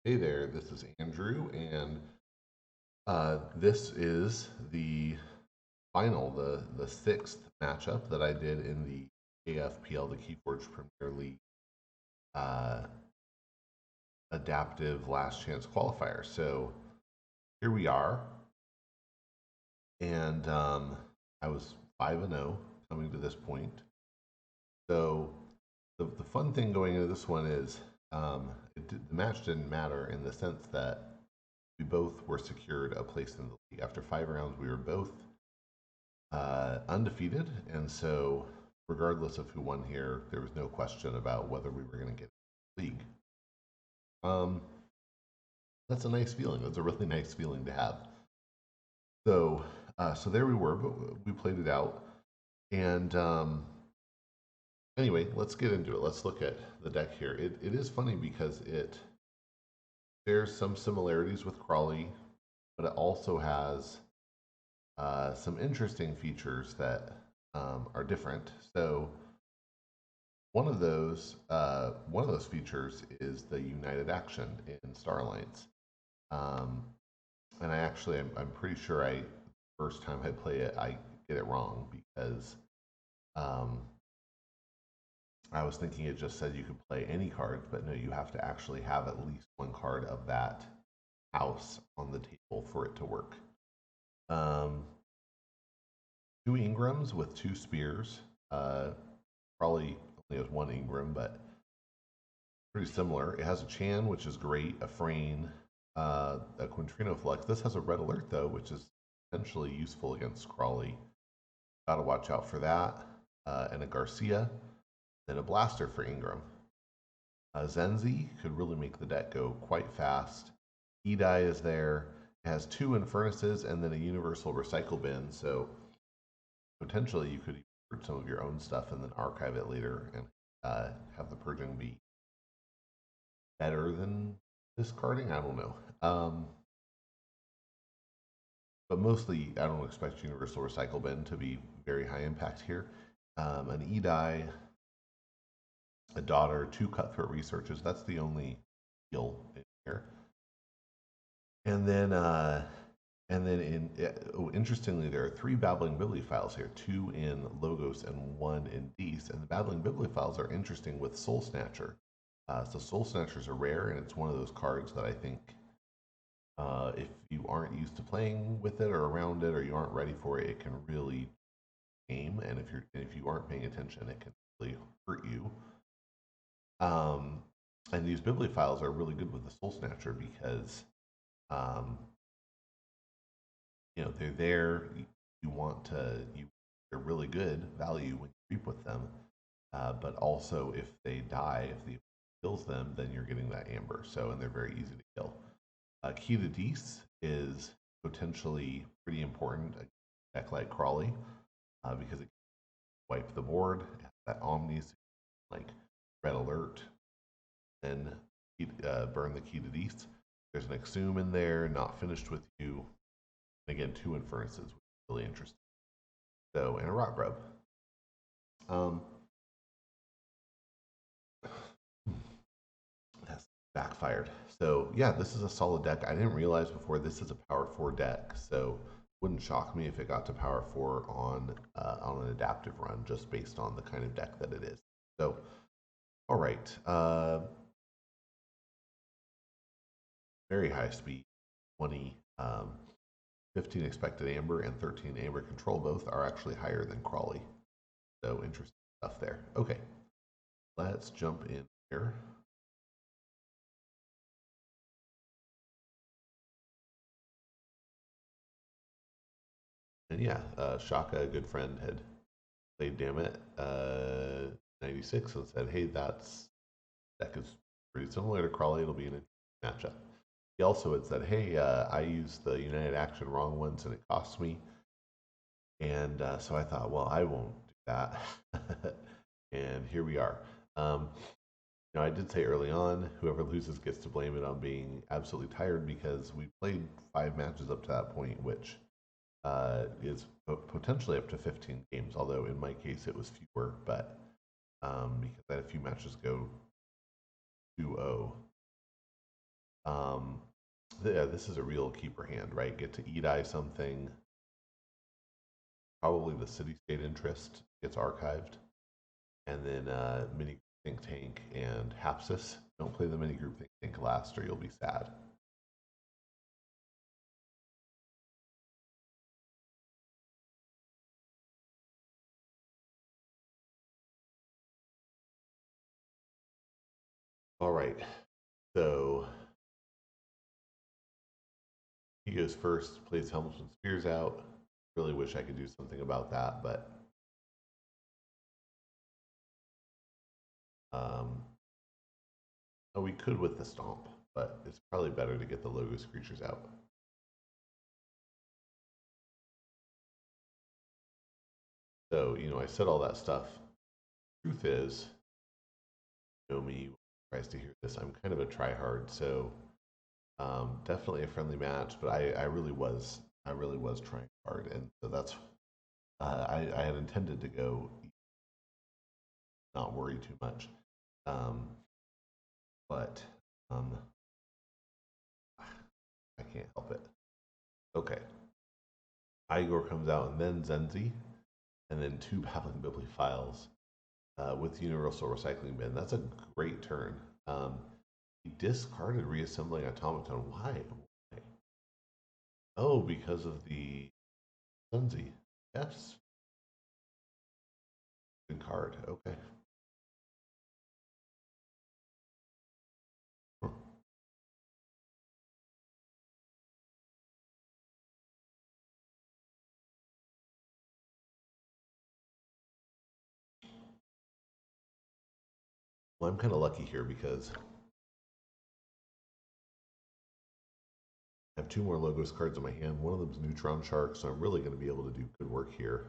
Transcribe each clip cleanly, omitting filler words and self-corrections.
Hey there, this is Andrew, and this is the final, the sixth matchup that I did in the KFPL, the Keyforge Premier League uh, Adaptive Last Chance Qualifier. So here we are, and I was 5-0 coming to this point. So the fun thing going into this one is the match didn't matter in the sense that we both were secured a place in the league. After 5 rounds, we were both undefeated, and so regardless of who won here, there was no question about whether we were going to get the league. Um, that's a nice feeling. That's a really nice feeling to have. So, so there we were, but we played it out. And anyway, let's get into it. Let's look at the deck here. It is funny because it shares some similarities with Crawley, but it also has some interesting features that are different. So one of those features is the United Action in Star Alliance. And I'm pretty sure first time I play it, I get it wrong because I was thinking it just said you could play any cards, but no, you have to actually have at least one card of that house on the table for it to work. 2 Ingrams with 2 Spears. Probably only has 1 Ingram, but pretty similar. It has a Chan, which is great, a Frayne, a Quintrino Flex. This has a Red Alert, though, which is potentially useful against Crawley. Gotta watch out for that. And a Garcia, then a Blaster for Ingram. Zenzi could really make the deck go quite fast. Edai is there. It has 2 Infernuses and then a Universal Recycle Bin, so potentially you could put some of your own stuff and then archive it later and have the purging be better than discarding. I don't know. But mostly, I don't expect Universal Recycle Bin to be very high impact here. An Edai, a Daughter, 2 Cutthroat Researches. That's the only deal in here. And then interestingly, there are 3 Babbling Bibliophiles here, 2 in Logos and 1 in Dees. And the Babbling Bibliophiles are interesting with Soul Snatcher. So Soul Snatchers are rare, and it's one of those cards that I think if you aren't used to playing with it or around it, or you aren't ready for it, it can really game. And if you aren't paying attention, it can really hurt you. And these Bibliophiles are really good with the Soul Snatcher because they're there. They're really good value when you creep with them. But also, if they die, if the kills them, then you're getting that amber. So, and they're very easy to kill. Key to Dees is potentially pretty important. A deck like Crawley, because it can wipe the board. That Omnis, like Red Alert, then burn the Key to Dees. There's an Exhume in there, not finished with you. And again, 2 Infernuses, which is really interesting. So, and a Rot Grub. That's backfired. So yeah, this is a solid deck. I didn't realize before this is a power 4 deck, so it wouldn't shock me if it got to power 4 on an adaptive run, just based on the kind of deck that it is. So, all right, very high speed, 20, 15 expected amber and 13 amber control. Both are actually higher than Crawley. So interesting stuff there. Okay, let's jump in here. And yeah, Shaka, a good friend, had played Dammit 96 and said, hey, deck is pretty similar to Crawley. It'll be an interesting matchup. He also had said, hey, I used the United Action wrong once and it cost me. And so I thought, well, I won't do that. And here we are. I did say early on, whoever loses gets to blame it on being absolutely tired, because we played 5 matches up to that point, which is potentially up to 15 games, although in my case it was fewer, but because I had a few matches go 2-0. Yeah, this is a real keeper hand, right? Get to Edai something. Probably the city-state interest gets archived. And then mini think tank and Hapsis. Don't play the mini group think tank last or you'll be sad. All right, so he goes first, plays Helmsman Spears out. Really wish I could do something about that, but oh, we could with the Stomp, but it's probably better to get the Logos creatures out. So, you know, I said all that stuff. Truth is, you know me, tries to hear this. I'm kind of a tryhard, so definitely a friendly match. But I really was trying hard, and so that's I had intended to go, not worry too much, um, but um, I can't help it. Okay, Igor comes out, and then Zenzi, and then two Babbling Bibliophiles with Universal Recycling Bin. That's a great turn. He discarded Reassembling Automaton. Why? Why? Oh, because of the Zenzi. Yes. Good card. Okay. Huh. Well, I'm kind of lucky here because I have two more Logos cards in my hand. One of them is Neutron Shark, so I'm really going to be able to do good work here.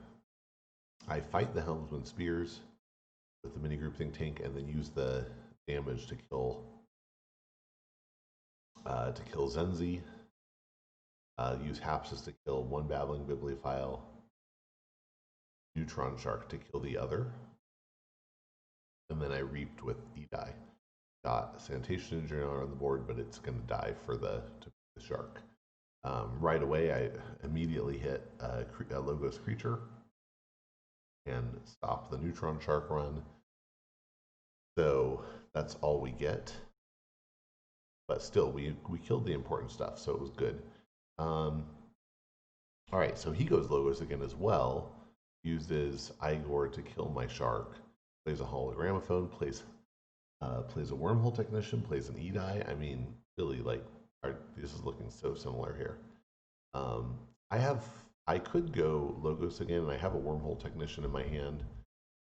I fight the Helmsman Spears with the mini group think tank, and then use the damage to kill Zenzi. Use Hapsis to kill one Babbling Bibliophile. Neutron Shark to kill the other. And then I reaped with Edai. Got Sanitation Engineer on the board, but it's going to die for the shark. Right away, I immediately hit a Logos creature and stop the Neutron Shark run. So that's all we get. But still, we killed the important stuff, so it was good. All right, so he goes Logos again as well. Uses Igor to kill my shark. Plays a Hologramophone. Plays a Wormhole Technician. Plays an Edai. I mean, really, like, this is looking so similar here. I could go Logos again, and I have a Wormhole Technician in my hand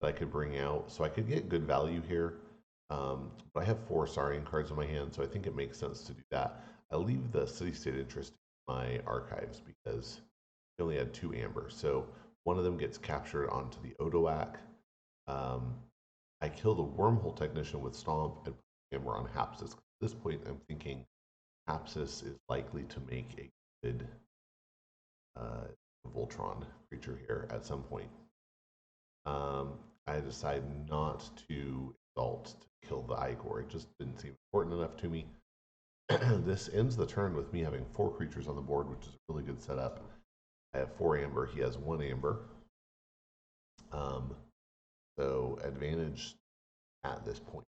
that I could bring out, so I could get good value here. But I have 4 Saurian cards in my hand, so I think it makes sense to do that. I leave the City-State interest in my archives because I only had 2 Amber, so one of them gets captured onto the Odoac. I kill the Wormhole Technician with Stomp and put Amber on Hapsis. At this point, I'm thinking Hapsis is likely to make a good Voltron creature here at some point. I decide not to exalt to kill the Igor. It just didn't seem important enough to me. This ends the turn with me having 4 creatures on the board, which is a really good setup. I have 4 Amber. He has 1 Amber. So advantage at this point.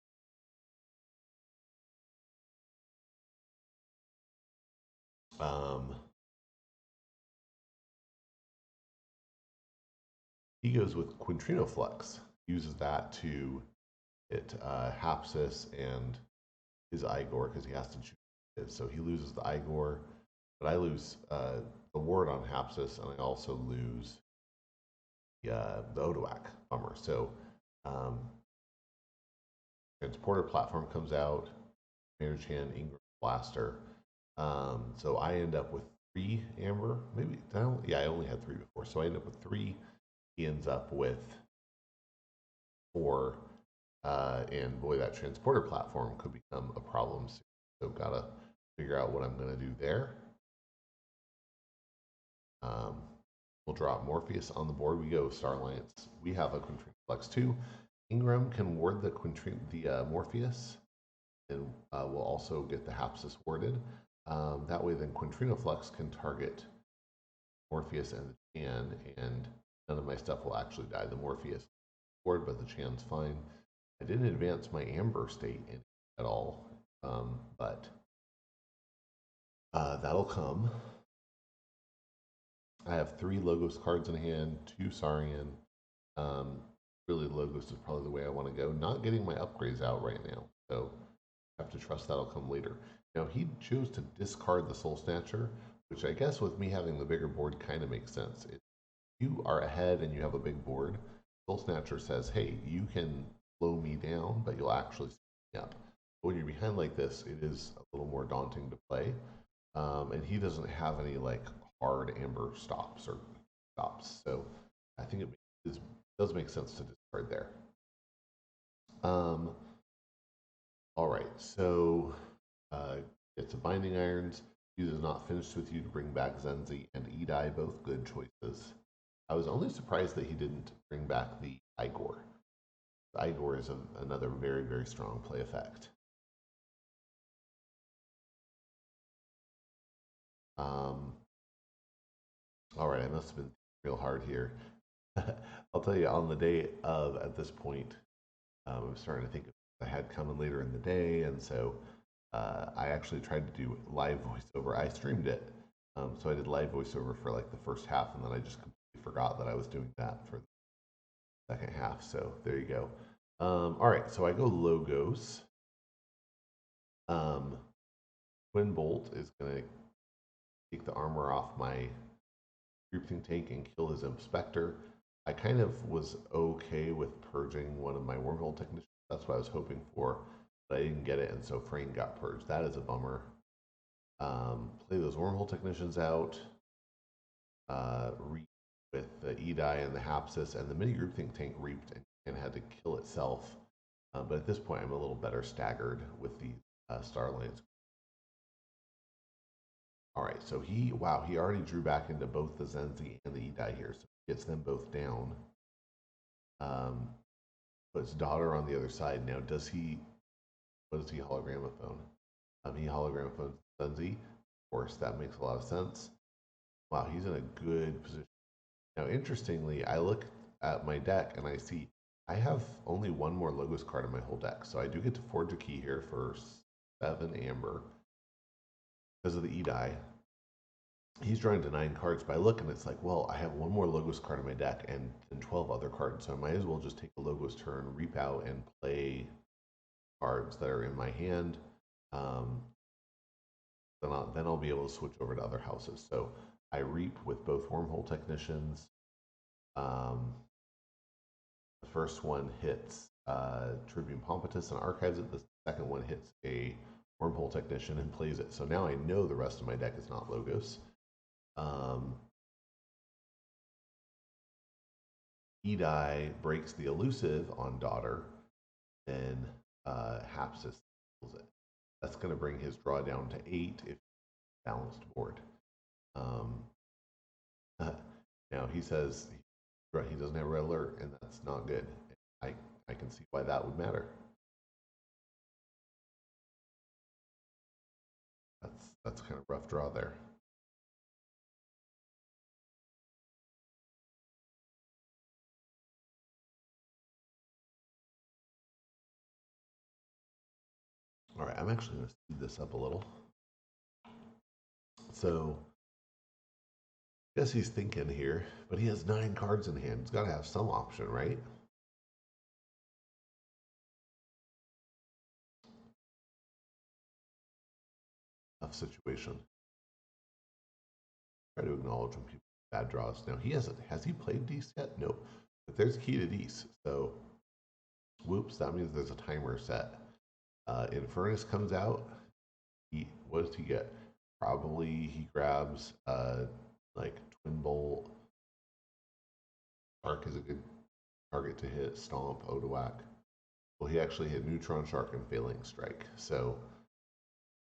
He goes with Quintrino Flux. Uses that to hit Hapsis and his Igor because he has to choose his. So he loses the Igor, but I lose the ward on Hapsis, and I also lose the Odoac. Bummer. So Transporter Platform comes out, Chan, Ingram, Blaster. So I end up with 3 Amber. Maybe, yeah, I only had 3 before. So I end up with 3. He ends up with 4. And boy, that Transporter Platform could become a problem soon. So gotta figure out what I'm gonna do there. We'll drop Morpheus on the board. We go Star Alliance. We have a Quintrino Flex too. Ingram can ward the Morpheus. and we'll also get the Hapsis warded. That way, then Quintrino Flux can target Morpheus and the Chan, and none of my stuff will actually die. The Morpheus ward, but the Chan's fine. I didn't advance my Amber state at all, but that'll come. I have 3 Logos cards in hand, 2 Saurian. Really, Logos is probably the way I want to go. Not getting my upgrades out right now, so I have to trust that'll come later. Now, he chose to discard the Soul Snatcher, which I guess with me having the bigger board kind of makes sense. If you are ahead and you have a big board, Soul Snatcher says, hey, you can slow me down, but you'll actually speed me up. But when you're behind like this, it is a little more daunting to play. And he doesn't have any like hard Amber stops. So I think it does make sense to discard there. All right, so it's a Binding Irons. He is not finished with you to bring back Zenzi and Edai, both good choices. I was only surprised that he didn't bring back the Igor. The Igor is another very, very strong play effect. All right, I must have been real hard here. I'll tell you, on the day of, at this point, I'm starting to think if I had coming later in the day, and so I actually tried to do live voiceover. I streamed it, so I did live voiceover for like the first half, and then I just completely forgot that I was doing that for the second half. So there you go. All right, so I go Logos. Twin Bolt is going to take the armor off my Groupthink tank and kill his Imp Spectre. I kind of was okay with purging one of my Wormhole Technicians. That's what I was hoping for, but I didn't get it, and so Frayne got purged. That is a bummer. Play those Wormhole Technicians out. Reap with the Edai and the Hapsis, and the mini Groupthink tank reaped and had to kill itself. But at this point, I'm a little better staggered with the Starlines. All right, so he already drew back into both the Zenzi and the Edai here, so he gets them both down. Puts Daughter on the other side. Now, what does he hologramophone? He hologramophones Zenzi. Of course, that makes a lot of sense. Wow, he's in a good position. Now, interestingly, I look at my deck and I see I have only one more Logos card in my whole deck, so I do get to forge a key here for 7 Amber because of the Edai. He's drawing to 9 cards, but I look and it's like, well, I have one more Logos card in my deck and 12 other cards, so I might as well just take a Logos turn, reap out, and play cards that are in my hand. Then I'll be able to switch over to other houses. So I reap with both Wormhole Technicians. The first one hits Tribune Pompatus and archives it. The second one hits a Wormhole Technician and plays it. So now I know the rest of my deck is not Logos. Edai breaks the elusive on Daughter, then Hapsis kills it. That's going to bring his draw down to 8 if balanced board. Now he says he doesn't have Red Alert, and that's not good. I can see why that would matter. That's kind of rough draw there. All right, I'm actually going to speed this up a little. So I guess he's thinking here, but he has 9 cards in hand. He's got to have some option, right? Tough situation. Try to acknowledge when people have bad draws. Now he hasn't. Has he played Dees yet? Nope. But there's key to Dees. So, whoops, that means there's a timer set. Infernus comes out. What does he get? Probably he grabs like Twin Bolt. Shark is a good target to hit. Stomp, Odoak. Well, he actually hit Neutron Shark and Failing Strike. So,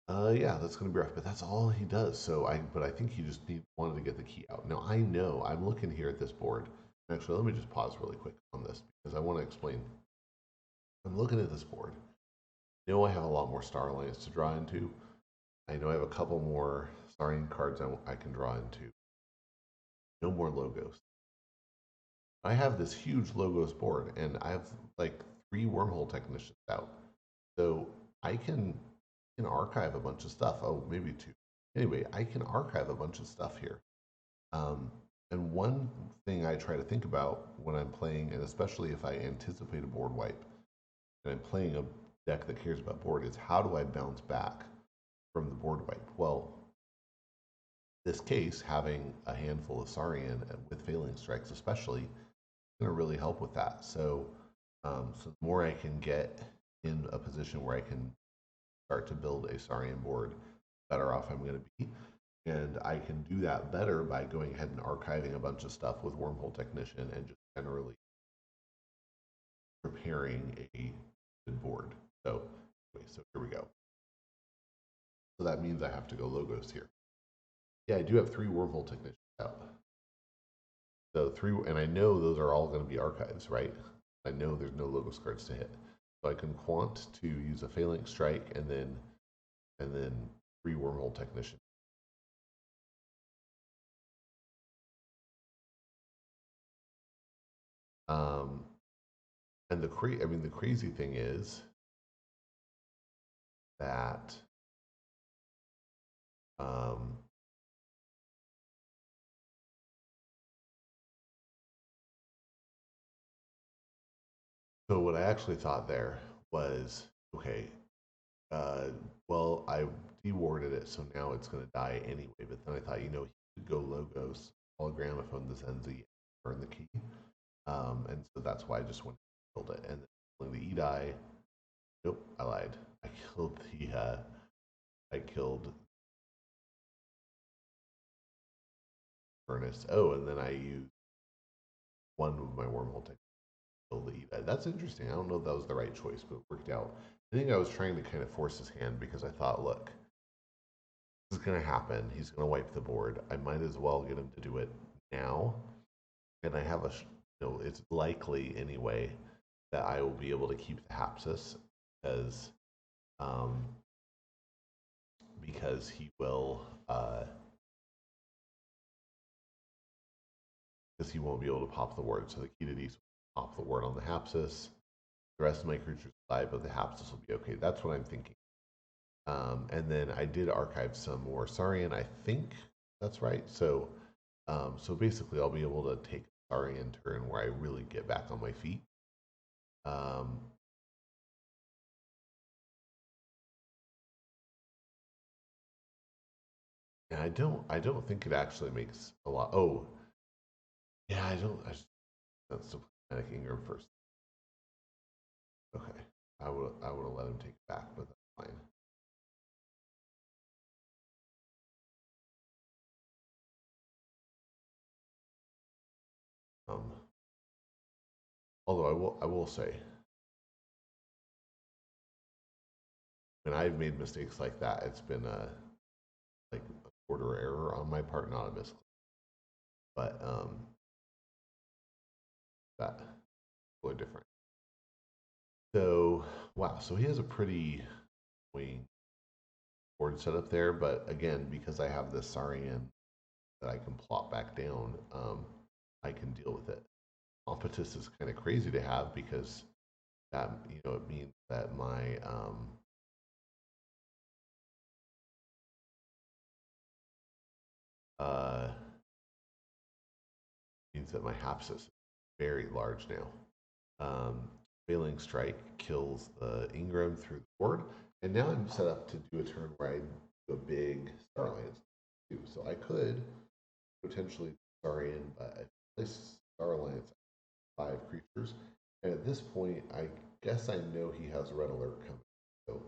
yeah, that's going to be rough. But that's all he does. So but I think he just wanted to get the key out. Now I know I'm looking here at this board. Actually, let me just pause really quick on this because I want to explain. I'm looking at this board. I know I have a lot more Star Alliance to draw into. I know I have a couple more Saurian cards I can draw into. No more logos. I have this huge logos board, and I have like 3 wormhole technicians out. So I can archive a bunch of stuff. Oh, maybe 2. Anyway, I can archive a bunch of stuff here. And one thing I try to think about when I'm playing, and especially if I anticipate a board wipe, and I'm playing a deck that cares about board, is how do I bounce back from the board wipe? Well, in this case, having a handful of Saurian with failing strikes, especially, is going to really help with that. So, so the more I can get in a position where I can start to build a Saurian board, better off I'm going to be. And I can do that better by going ahead and archiving a bunch of stuff with Wormhole Technician and just generally preparing a good board. So, anyway, so here we go. So that means I have to go logos here. Yeah, I do have 3 Wormhole Technicians out. So 3, and I know those are all going to be archives, right? I know there's no logos cards to hit. So I can quant to use a Failing Strike and then 3 Wormhole Technician. And the crazy thing is that so what I actually thought there was, okay, well, I dewarded it, so now it's going to die anyway. But then I thought, you know, he could go logos, hologramophone the Zenzi, burn the key. And so that's why I just went and killed it. And then the E-die, nope, I lied. I killed I killed Furnace. Oh, and then I used one of my wormhole techniques to kill the E-die. That's interesting. I don't know if that was the right choice, but it worked out. I think I was trying to kind of force his hand because I thought, look, this is going to happen. He's going to wipe the board. I might as well get him to do it now. And I have it's likely anyway that I will be able to keep the Hapsis because he will, because he won't be able to pop the word. So the key to these will pop the word on the Hapsis. The rest of my creatures die, but the Hapsis will be okay. That's what I'm thinking. And then I did archive some more Saurian. I think that's right. So, so basically, I'll be able to take a Saurian turn where I really get back on my feet. And I don't think it actually makes a lot. Oh, yeah, that's the Panic Ingram first. Okay, I would have let him take it back, but that's fine. Although I will say, when I've made mistakes like that, it's been like a quarter error on my part, not a misclick. But that totally different. So wow, so he has a pretty wing board set up there, but again, because I have this Saurian that I can plot back down, I can deal with it. Impetus is kind of crazy to have because that it means that my means that my Hapsis is very large now. Failing Strike kills the Ingram through the board, and now I'm set up to do a turn where I do a big Star Alliance too. So I could potentially Saurian, but I place Star Alliance 5 creatures, and at this point, I guess I know he has Red Alert coming, so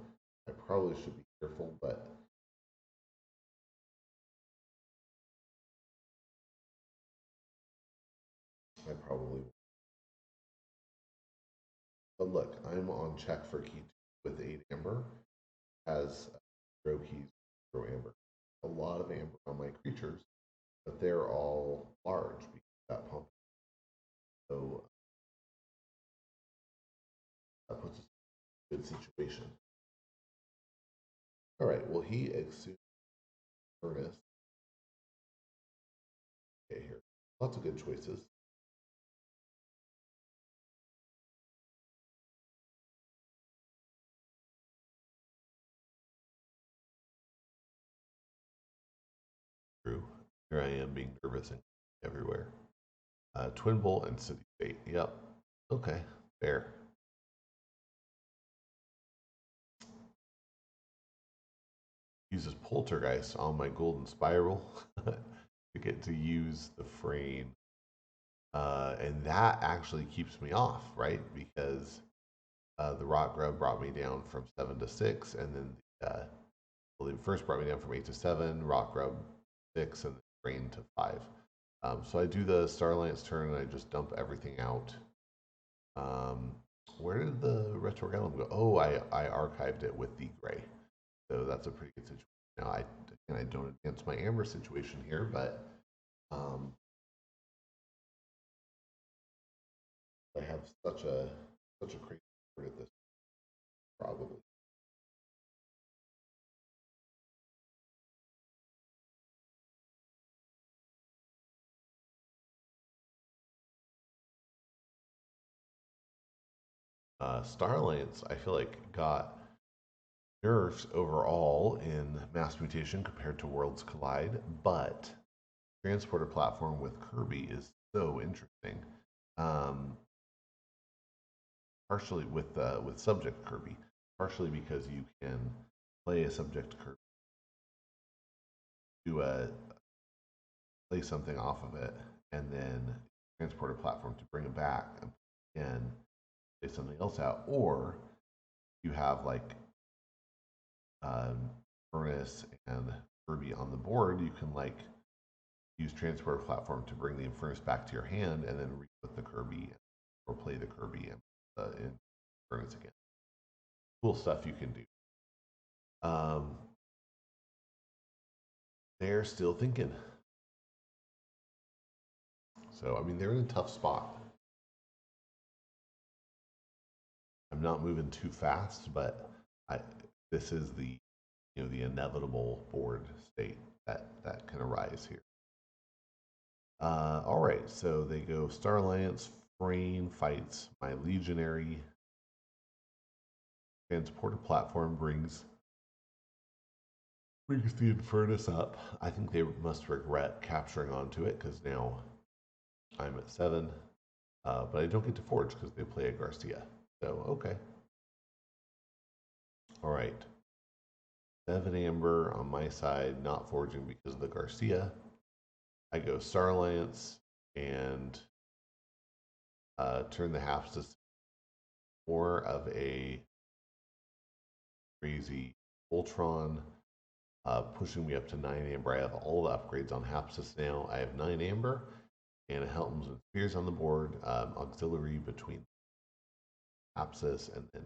I probably should be careful, but I probably won't. But look, I'm on check for key 2 with 8 amber, as throw keys, throw amber. A lot of amber on my creatures, but they're all large because of that pump. So that puts us in a good situation. All right, well, he exudes furnace. Okay, here. Lots of good choices. True. Here I am being nervous and everywhere. Twin Bolt and City State. Yep. Okay, fair. Uses Poltergeist on my Golden Spiral to get to use the frame. And that actually keeps me off, right? Because the Rock Grub brought me down from 7 to 6, and then well, it first brought me down from 8 to 7, Rock Grub 6, and Rain to 5. So I do the Starlight's turn and I just dump everything out. Where did the Retro Gallum go? Oh, I archived it with the gray. So that's a pretty good situation. Now, I don't advance my Amber situation here, but I have such a crazy board at this probably. Starlance, I feel like got nerfs overall in Mass Mutation compared to Worlds Collide, but Transporter platform with Kirby is so interesting. Um, partially with Subject Kirby, partially because you can play a Subject Kirby to play something off of it, and then Transporter platform to bring it back and play something else out, or you have like Furnace and Kirby on the board, you can like use Transporter platform to bring the Infernus back to your hand, and then re-put the Kirby or play the Kirby in Furnace again. Cool stuff you can do. They're still thinking. So I mean, they're in a tough spot. I'm not moving too fast, but this is the the inevitable board state that can arise here. All right, so they go Star Alliance. Frayne fights my Legionary. Transporter platform brings the Infernus up. I think they must regret capturing onto it because now I'm at 7. But I don't get to forge because they play a Garcia. So, okay. All right. 7 Amber on my side, not forging because of the Garcia. I go Star Alliance and turn the halves to more of a crazy Voltron, pushing me up to 9 Amber. I have all the upgrades on Hapsis now. I have 9 Amber and a Helms and Spears on the board, auxiliary between Hapsis and then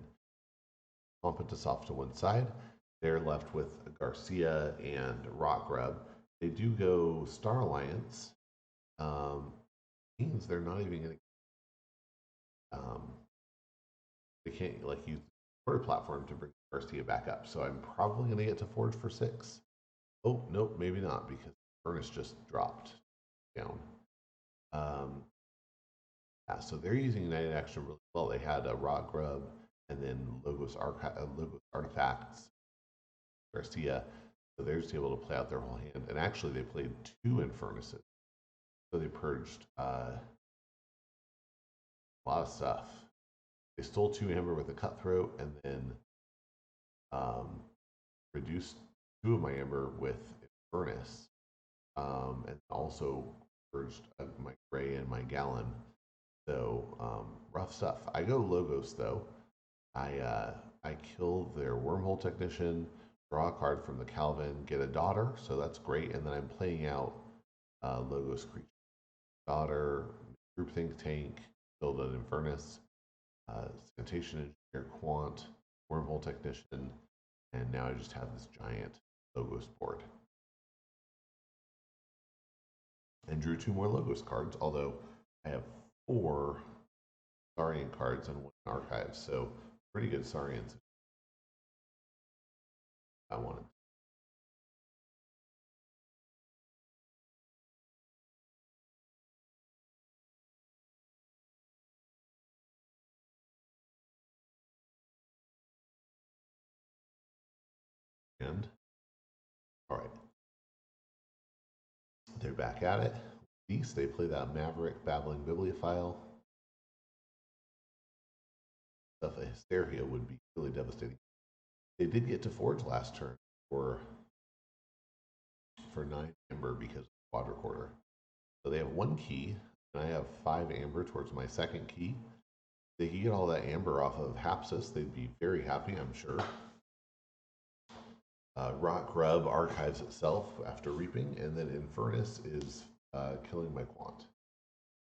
Competus off to one side. They're left with Garcia and Rock Grub. They do go Star Alliance. Means they're not even going to. They can't like use the platform to bring Garcia back up. So I'm probably going to get to Forge for 6. Oh nope, maybe not because Furnace just dropped down. Yeah, so they're using United Action really well. They had a Rock Grub and then Logos Artifacts, Garcia. So they're just able to play out their whole hand. And actually, they played 2 Infernuses. So they purged a lot of stuff. They stole 2 Amber with a Cutthroat and then reduced 2 of my Amber with Infernus. And also purged my Gray and my Gallon. So rough stuff. I go Logos though. I kill their Wormhole Technician, draw a card from the Calvin, get a Daughter, so that's great. And then I'm playing out Logos Creature. Daughter, Groupthink Tank, build an Infernus, Sanitation Engineer, Quant, Wormhole Technician, and now I just have this giant Logos board. And drew 2 more Logos cards, although I have 4 Saurian cards and 1 archive, so pretty good Saurians. I wanted. And all right, they're back at it. Beast, they play that Maverick Babbling Bibliophile. Stuff a Hysteria would be really devastating. They did get to Forge last turn for 9 amber because of Quad Recorder. So they have 1 key, and I have 5 amber towards my 2nd key. They could get all that amber off of Hapsis. They'd be very happy, I'm sure. Rock Grub archives itself after reaping, and then Infernus is killing my Quant.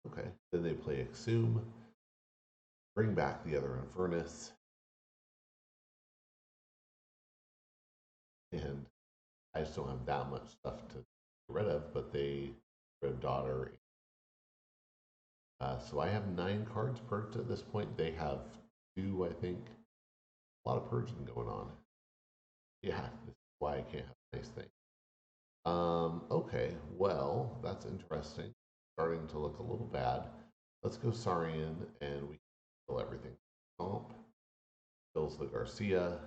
Okay, then they play Exhume, bring back the other Infernus, and I just don't have that much stuff to get rid of, but they rid of Daughter. So I have 9 cards purged at this point. They have 2, I think. A lot of purging going on. Yeah, this is why I can't have a nice thing. Okay, well, that's interesting. Starting to look a little bad. Let's go Saurian and we kill everything. Stomp kills the Garcia.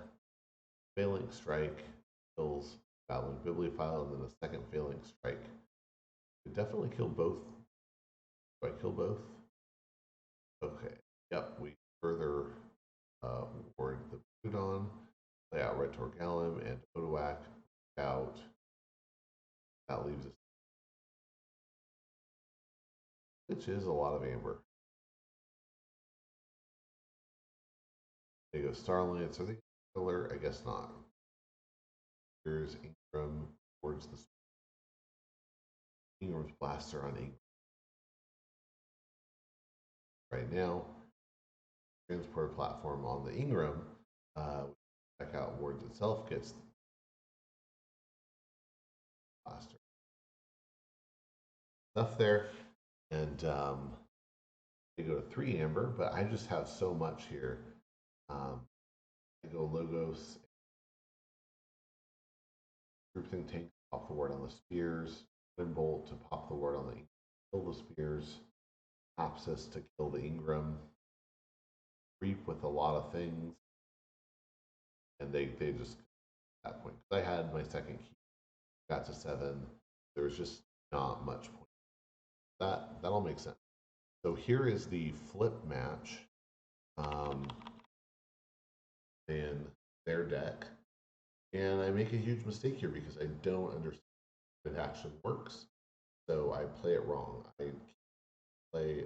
Phalanx Strike kills Battling Bibliophile, and then a second Phalanx Strike. Could definitely kill both. Do I kill both? Okay. Yep, we further ward the Budon, play out Red Torgalum and Odoak out. That leaves us, which is a lot of amber. They go Starlance. Are they killer? I guess not. Here's Ingram towards the Ingram's Blaster on Ingram. Right now, transport platform on the Ingram, check out wards itself, gets Blaster stuff there, and they go to 3 amber, but I just have so much here. I go Logos, Groupthink Tank, pop the ward on the Spears, Windbolt to pop the ward on the Ingram, kill the Spears, Apsis to kill the Ingram, Reap with a lot of things, and they just at that point, because I had my 2nd key, got to 7, there was just not much point. That all makes sense. So here is the flip match in their deck, and I make a huge mistake here because I don't understand how it action works. So I play it wrong. I play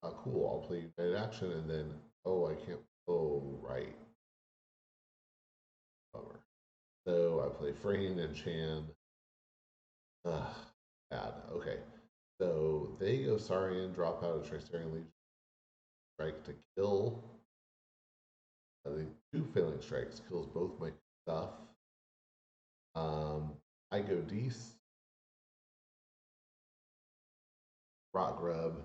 cool. I'll play United Action, and then I can't. Oh right. Bummer. So I play Frayne and Chan. Bad. Okay. So they go Saurian, drop out of Tricerian Legion, strike to kill. The 2 Phalanx Strikes kills both my stuff. I go Dees, Rock Grub,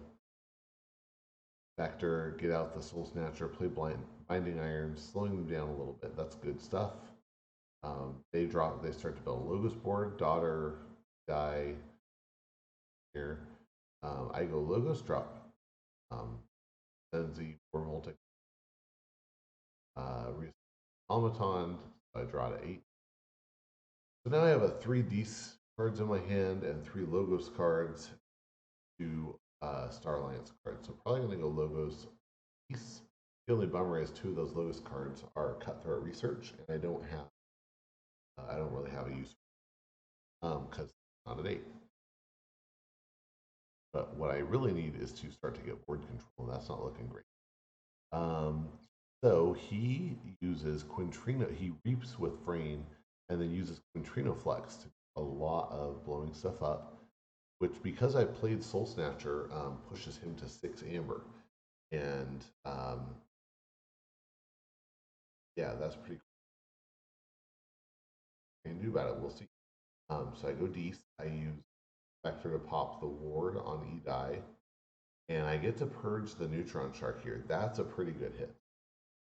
Vector, get out the Soul Snatcher, play Binding Iron, slowing them down a little bit. That's good stuff. They start to build a Logos board, Daughter, die here. I go Logos, drop Senzi, Vormoltic, Automaton, I draw to 8. So now I have a 3 Dees cards in my hand and 3 Logos cards, 2 Starlance cards. So probably going to go Logos Dees. The only bummer is 2 of those Logos cards are Cutthroat Research, and I don't really have a use for them because it's not an 8. But what I really need is to start to get board control, and that's not looking great. So he uses Quintrino. He reaps with Frayne and then uses Quintrino Flex to do a lot of blowing stuff up, which, because I played Soul Snatcher, pushes him to 6 amber. And yeah, that's pretty cool. What I can do about it, we'll see. So I go Dees. I use Vector to pop the ward on E-Die, and I get to purge the Neutron Shark here. That's a pretty good hit.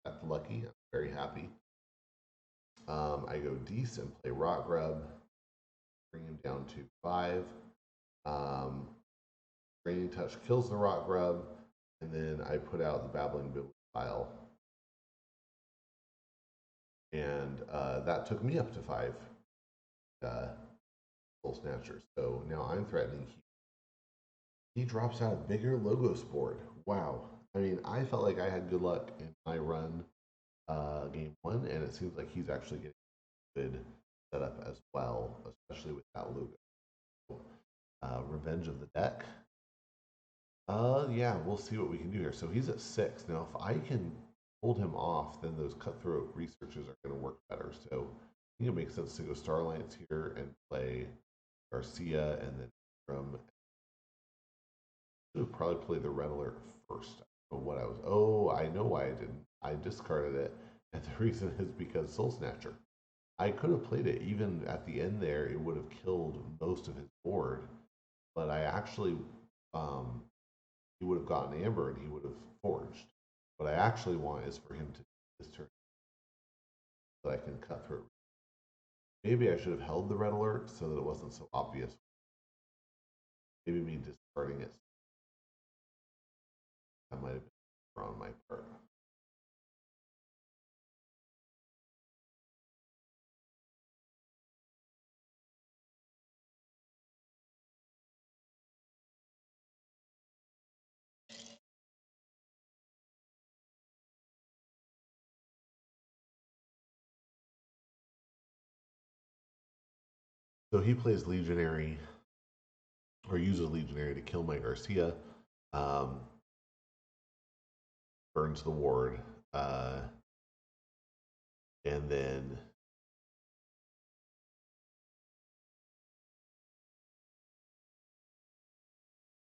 That's lucky. I'm very happy. I go Dees and play Rot Grub, bring him down to 5. Um, Draining Touch kills the Rot Grub, and then I put out the Babbling Bibliophile. And that took me up to 5 Soul Snatchers. So now I'm threatening he drops out a bigger Logos board. Wow. I mean, I felt like I had good luck in my run game 1, and it seems like he's actually getting good setup as well, especially with that logo. Revenge of the Deck. Yeah, we'll see what we can do here. So he's at 6. Now, if I can hold him off, then those cutthroat researches are going to work better. So I think it makes sense to go Starlights here and play Garcia and then from. Should have probably played the Red Alert first. I don't know what I was. Oh, I know why I didn't. I discarded it, and the reason is because Soul Snatcher. I could have played it even at the end there. It would have killed most of his board, but I actually he would have gotten Amber and he would have forged. What I actually want is for him to this turn so that I can cut through. Maybe I should have held the Red Alert so that it wasn't so obvious. Maybe me discarding it. That might have been on my part. So he plays Legionary, or uses Legionary to kill my Garcia. Um, Burns the ward, and then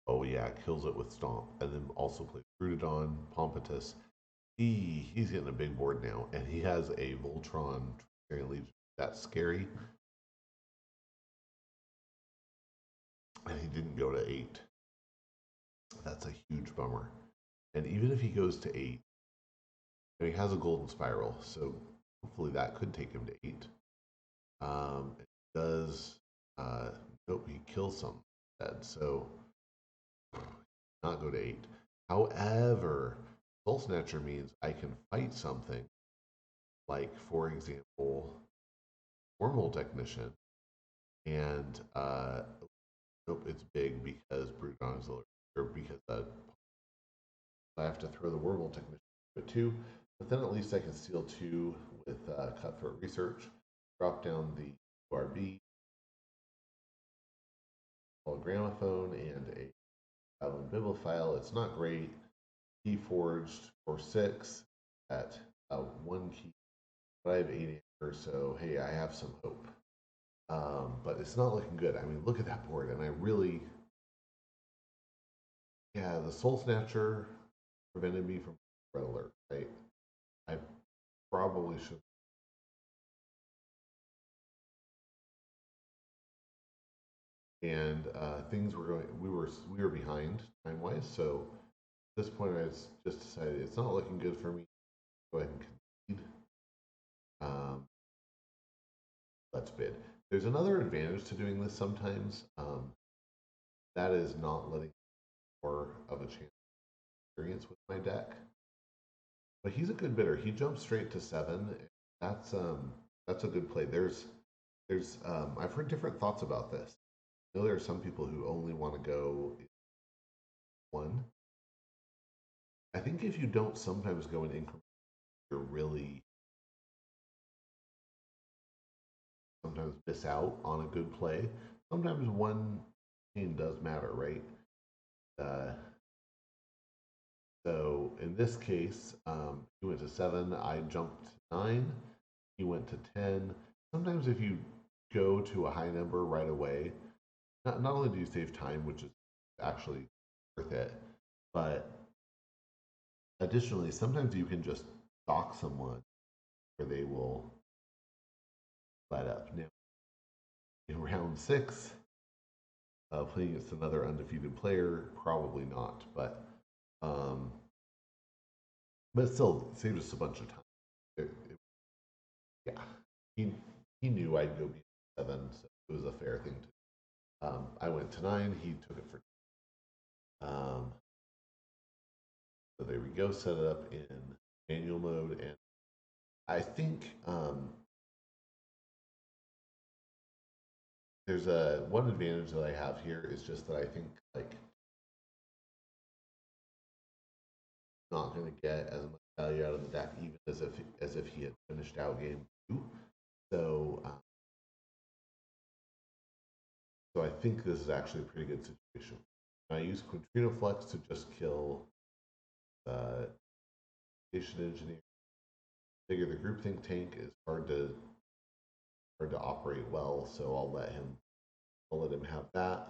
oh yeah, kills it with Stomp, and then also plays Brutodon, Pompatus. He's getting a big board now, and he has a Voltron Legion. That's scary, and he didn't go to 8. That's a huge bummer. And even if he goes to 8, and he has a Golden Spiral, so hopefully that could take him to 8. It does. Nope, he kills some dead, so not go to 8. However, Soul Snatcher means I can fight something like, for example, Wormhole Technician, and nope, it's big because Brutodon is or because I have to throw the Wormhole Technician to 2, but then at least I can steal 2 with Cutthroat Research, drop down the URB, a gramophone, and a bibliophile. It's not great. Key forged for 6 at 1 key, but I have 8 anchors, so hey, I have some hope. But it's not looking good. I mean, look at that board, and I really, yeah, the Soul Snatcher prevented me from Red Alert. Right? I probably should. And things were going. We were behind time wise. So at this point, I just decided it's not looking good for me. Go ahead and concede. Let's bid. There's another advantage to doing this sometimes. That is not letting more of a chance experience with my deck. But he's a good bidder. He jumps straight to 7. That's a good play. There's I've heard different thoughts about this. I know there are some people who only want to go 1. I think if you don't sometimes go in increments, you're really sometimes miss out on a good play. Sometimes one chain does matter, right? Uh, So in this case, he went to 7. I jumped to 9. He went to 10. Sometimes if you go to a high number right away, not only do you save time, which is actually worth it, but additionally, sometimes you can just stalk someone where they will let up. Now, in round 6, playing against another undefeated player, probably not, um, but still, it saved us a bunch of time. Yeah. he knew I'd go B7, so it was a fair thing to do. I went to 9, he took it for 2. So there we go, set it up in manual mode, and I think there's one advantage that I have here is just that I think like not going to get as much value out of the deck, even as if he had finished out game 2. So so I think this is actually a pretty good situation. I use Quintrino Flex to just kill Station Engineer. Figure the groupthink tank is hard to operate well, so I'll let him have that.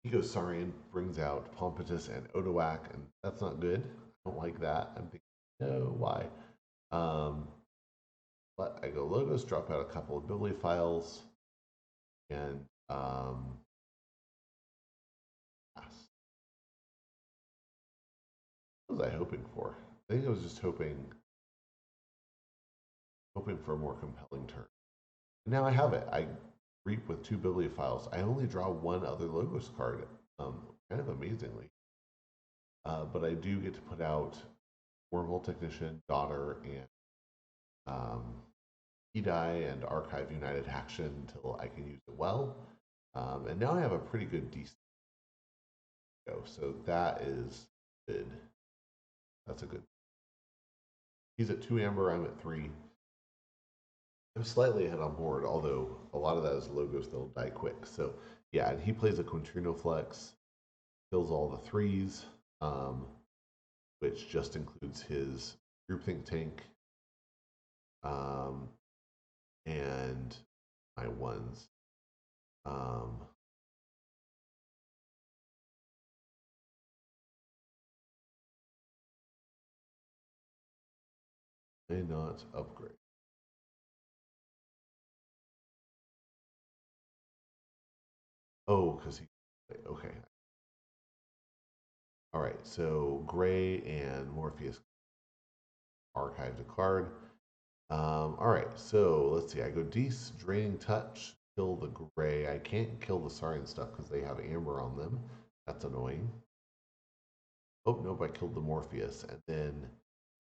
He goes Saurian, brings out Pompatus and Odoac, and that's not good. I don't like that. I'm thinking, no, why? But I go Logos, drop out a couple of bibliophiles, and pass. What was I hoping for? I think I was just hoping for a more compelling turn. And now I have it. I reap with 2 bibliophiles. I only draw 1 other Logos card, kind of amazingly. But I do get to put out Wormhole Technician, Daughter, and Edai and Archive United Action until I can use it well. And now I have a pretty good decent go. So that is good. That's a good. He's at 2 amber, I'm at 3. I'm slightly ahead on board, although a lot of that is Logos that'll die quick. So yeah, and he plays a Quintrino Flex, kills all the 3s, which just includes his groupthink tank, and my 1s. May not upgrade. Oh, because he. Okay. All right. So Gray and Morpheus archived a card. All right. So let's see. I go Dees, Draining Touch, kill the Gray. I can't kill the Saurian stuff because they have Amber on them. That's annoying. Oh, nope. I killed the Morpheus. And then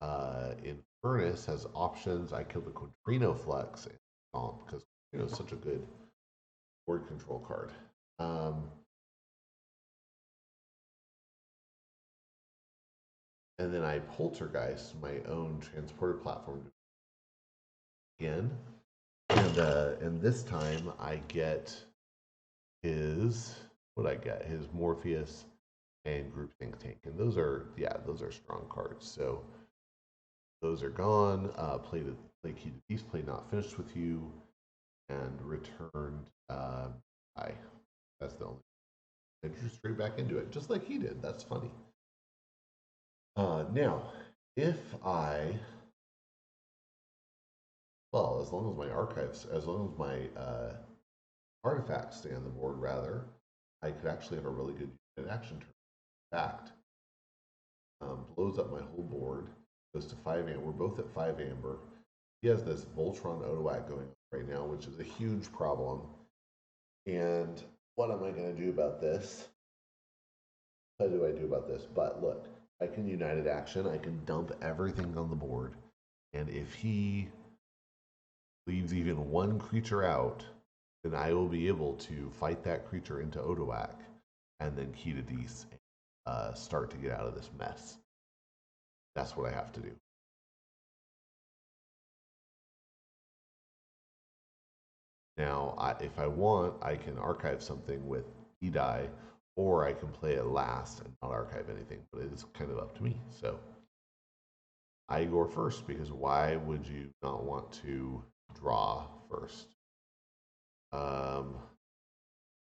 Infernus has options. I killed the Quintrino Flex and Stomp because Quintrino is such a good board control card. And then I Poltergeist my own transporter platform again, and this time I get his his Morpheus and Groupthink Tank, and those are strong cards. So those are gone. Play Key to Beast, play Not Finished with You, and returned. That's the only. I drew straight back into it, just like he did. That's funny. Now, if I, well, as long as my archives, as long as my artifacts stay on the board, rather, I could actually have a really good action turn. In fact, blows up my whole board, goes to 5 amber. We're both at 5 amber. He has this Voltron Odoac going on right now, which is a huge problem. And what am I going to do about this? What do I do about this? But look, I can United Action. I can dump everything on the board. And if he leaves even 1 creature out, then I will be able to fight that creature into Odoac and then Key to Dees and start to get out of this mess. That's what I have to do. Now, if I want, I can archive something with Edai, or I can play it last and not archive anything, but it is kind of up to me. So I go first, because why would you not want to draw first?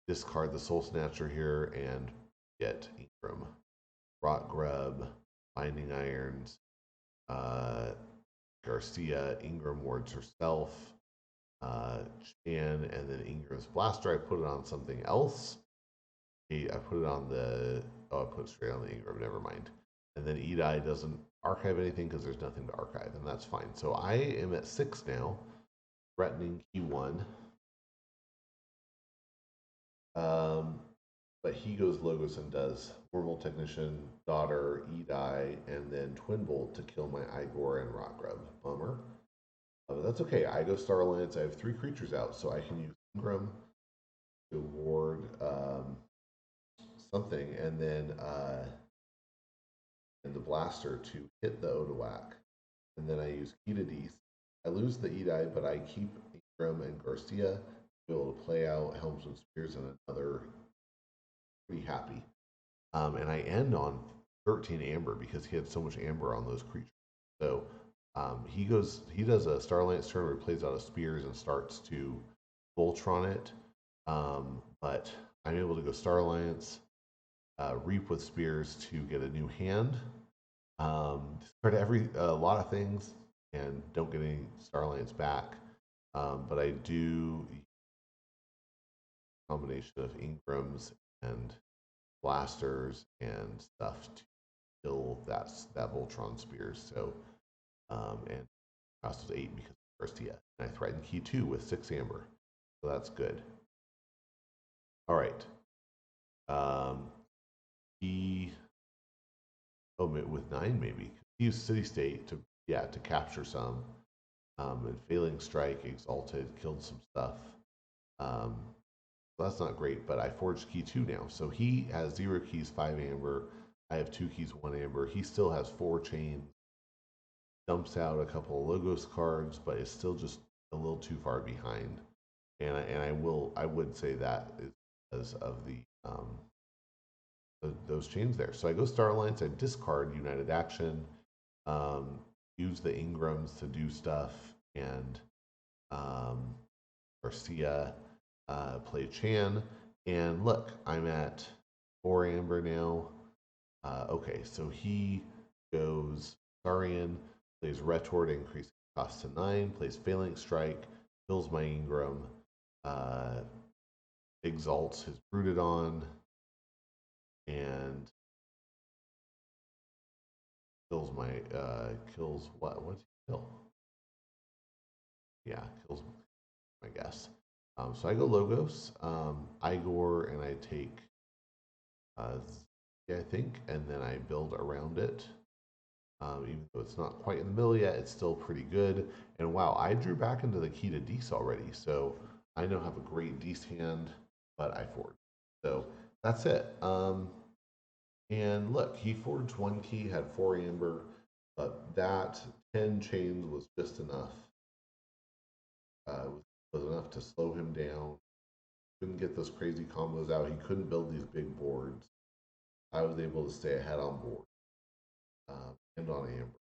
Discard the Soul Snatcher here and get Ingram. Rot Grub, Binding Irons, Garcia, Ingram wards herself, Chan, and then Ingram's Blaster. I put it on something else. I put it on the, I put it straight on the Ingram, never mind. And then Edai doesn't archive anything because there's nothing to archive, and that's fine. So I am at 6 now, threatening key 1. But he goes Logos and does Normal Technician, Daughter, E-Die, and then Twin Bolt to kill my Igor and Rock Grub. Bummer. But that's okay. I go Star Alliance. I have 3 creatures out, so I can use Ingram to ward something, and then and the Blaster to hit the Odawak. And then I use Key to Dees. I lose the E-Die, but I keep Ingram and Garcia to be able to play out Helms and Spears and another. Pretty happy. And I end on 13 amber because he had so much amber on those creatures. So he does a Star Alliance turn where he plays out of Spears and starts to Voltron it. But I'm able to go Star Alliance, Reap with Spears to get a new hand, discard a lot of things, and don't get any Star Alliance back. But I do a combination of Ingrams and blasters and stuff to kill that Voltron Spears. So and cost was 8 because of Garcia. And I threatened key 2 with 6 amber. So that's good. All right. He with 9 maybe. He used City State to capture some. And failing strike, exalted, killed some stuff. So that's not great, but I forged key 2 now. So he has 0 keys, 5 amber. I have 2 keys, 1 amber. He still has 4 chains. Dumps out a couple of Logos cards, but is still just a little too far behind. And I would say that is because of those chains there. So I go Star Alliance. I discard United Action. Use the Ingrams to do stuff, and Garcia play Chan. And look, I'm at 4 amber now. Okay, so he goes Sarian, plays Retort, increasing cost to 9, plays Failing Strike, kills my Ingram, exalts his Broododon, and kills my kills what? What's he kill? Yeah, kills I guess. So I go Logos, Igor, and I take I think, and then I build around it. Even though it's not quite in the middle yet, it's still pretty good. And wow, I drew back into the key to Dees already, so I now have a great Dees hand, but I forged. So that's it. And look, he forged 1 key, had 4 amber, but that 10 chains was just enough. Was enough to slow him down. Couldn't get those crazy combos out. He couldn't build these big boards. I was able to stay ahead on board and on amber.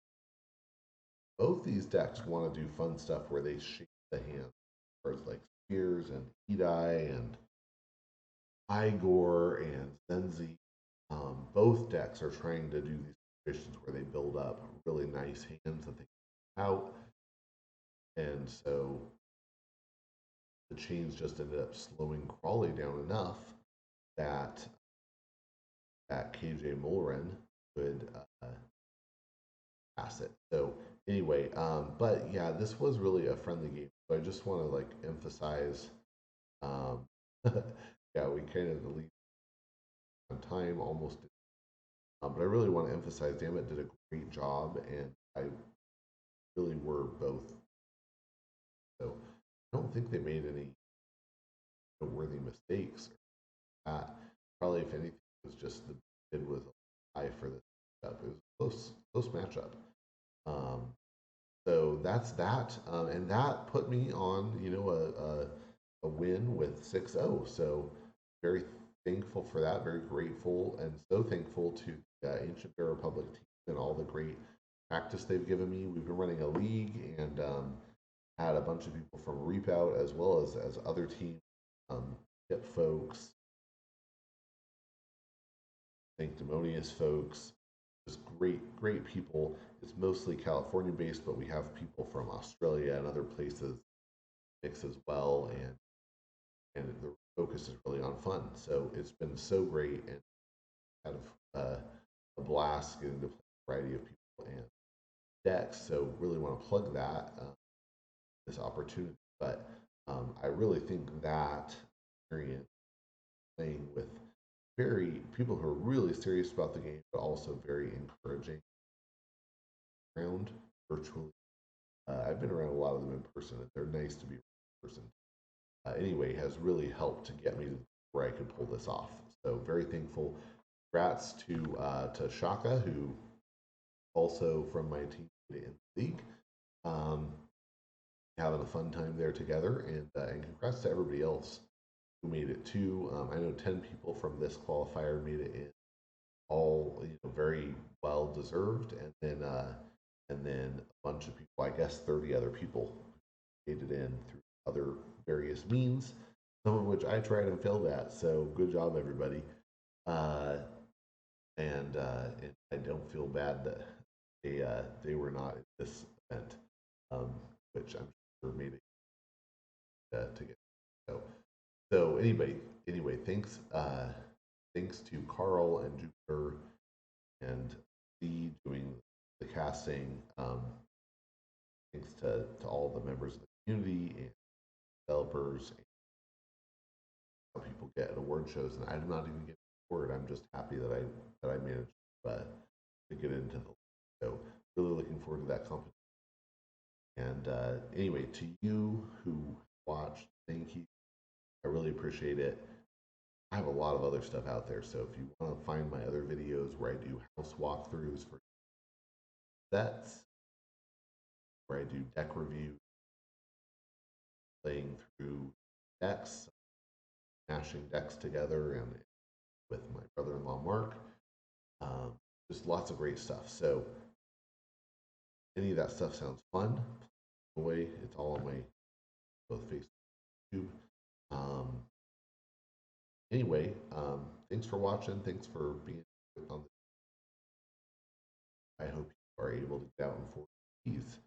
Both these decks want to do fun stuff where they shape the hand. Cards like Spears and E-Die and Igor and Zenzi. Both decks are trying to do these situations where they build up really nice hands that they can out. And so the chains just ended up slowing Crawley down enough that KJ Mulren could pass it. So anyway, but yeah, this was really a friendly game. So I just want to like emphasize, yeah, we kind of lead on time almost, but I really want to emphasize, Dammit did a great job, and I really were both. So I don't think they made any noteworthy mistakes. Probably, if anything, it was just the bid was high for this stuff. It was a close matchup. So that's that, and that put me on, a win with 6-0. So very thankful for that, very grateful, and so thankful to the Ancient Bear Republic team and all the great practice they've given me. We've been running a league and had a bunch of people from Reap Out as well as other teams, Hip folks, Sanctimonious folks, just great people. It's mostly California based, but we have people from Australia and other places mix as well, and the focus is really on fun. So it's been so great and kind of a blast getting to play a variety of people. and decks. So really want to plug that this opportunity. But I really think that experience playing with very people who are really serious about the game, but also very encouraging around virtually. I've been around a lot of them in person, and they're nice to be in person. Anyway, has really helped to get me to where I could pull this off. So very thankful. Congrats to Shaka, who also from my team in the league. Um, Having a fun time there together, and congrats to everybody else who made it too. I know 10 people from this qualifier made it in, all very well deserved, and then a bunch of people, I guess 30 other people made it in through other various means, some of which I tried and failed at. So good job, everybody. Uh, and I don't feel bad that they were not in this event, um, which I'm sure made it to get. So anyway, thanks to Carl and Jupiter and Steve doing the casting. Thanks to all the members of the community and developers and how people get at award shows. And I'm not even getting an award. I'm just happy that I managed to get into the league. So really looking forward to that competition. And anyway, to you who watched, thank you. I really appreciate it. I have a lot of other stuff out there, so if you want to find my other videos where I do house walkthroughs for sets, where I do deck reviews, playing through decks, mashing decks together, and with my brother-in-law Mark, um, just lots of great stuff. So any of that stuff sounds fun. Boy, it's all on my both Facebook and YouTube. Um, anyway, thanks for watching. Thanks for being on. I hope you are able to get out in 4 keys.